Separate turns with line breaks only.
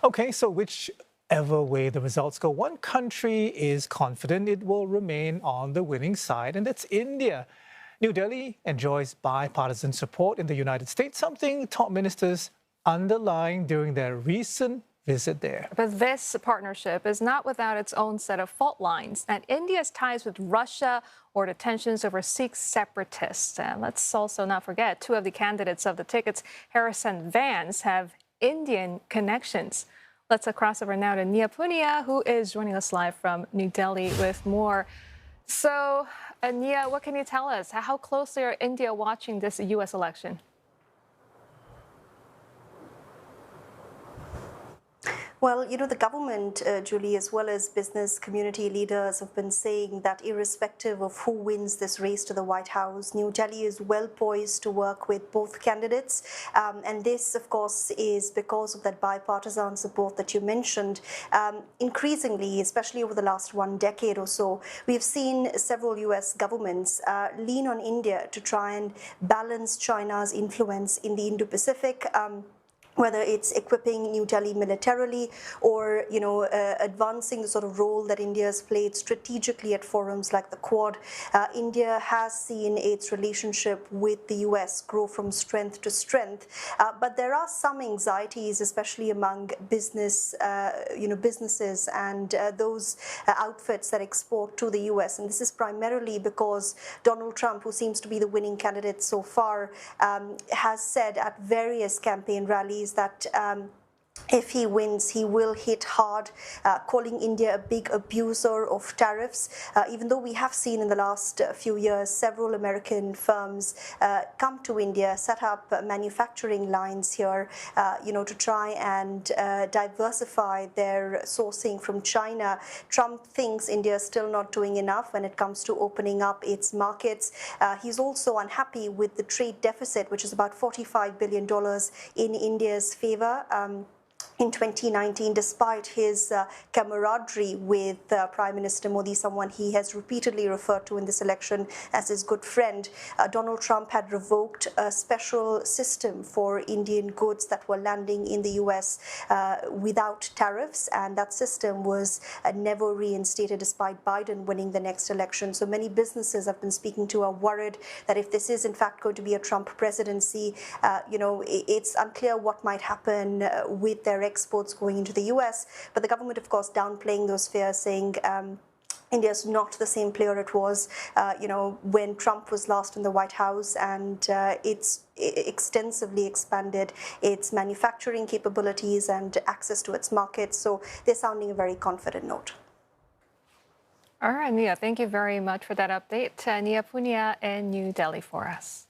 Okay, so whichever way the results go, one country is confident it will remain on the winning side, and that's India. New Delhi enjoys bipartisan support in the United States, something top ministers underlined during their recent visit there.
But this partnership is not without its own set of fault lines, and India's ties with Russia or the tensions over Sikh separatists. And let's also not forget, two of the candidates of the tickets, Harris and Vance, have Indian connections. Let's cross over now to Nia Punia, who is joining us live from New Delhi with more. So, Nia, what can you tell us? How closely are India watching this U.S. election?
Well, the government, Julie, as well as business community leaders have been saying that irrespective of who wins this race to the White House, New Delhi is well poised to work with both candidates. And this, of course, is because of that bipartisan support that you mentioned. Increasingly, especially over the last one decade or so, we've seen several U.S. governments lean on India to try and balance China's influence in the Indo-Pacific. Whether it's equipping New Delhi militarily or, advancing the sort of role that India has played strategically at forums like the Quad, India has seen its relationship with the US grow from strength to strength. But there are some anxieties, especially among businesses and those outfits that export to the US. And this is primarily because Donald Trump, who seems to be the winning candidate so far, has said at various campaign rallies that if he wins, he will hit hard, calling India a big abuser of tariffs, even though we have seen in the last few years several American firms come to India, set up manufacturing lines here, to try and diversify their sourcing from China. Trump thinks India is still not doing enough when it comes to opening up its markets. He's also unhappy with the trade deficit, which is about $45 billion in India's favor. In 2019, despite his camaraderie with Prime Minister Modi, someone he has repeatedly referred to in this election as his good friend, Donald Trump had revoked a special system for Indian goods that were landing in the US without tariffs, and that system was never reinstated despite Biden winning the next election. So many businesses I've been speaking to are worried that if this is in fact going to be a Trump presidency, it's unclear what might happen with their exports going into the US. But the government, of course, downplaying those fears, saying India is not the same player it was, when Trump was last in the White House, and it's extensively expanded its manufacturing capabilities and access to its markets. So they're sounding a very confident note.
All right, Nia, thank you very much for that update. Nia Punia in New Delhi for us.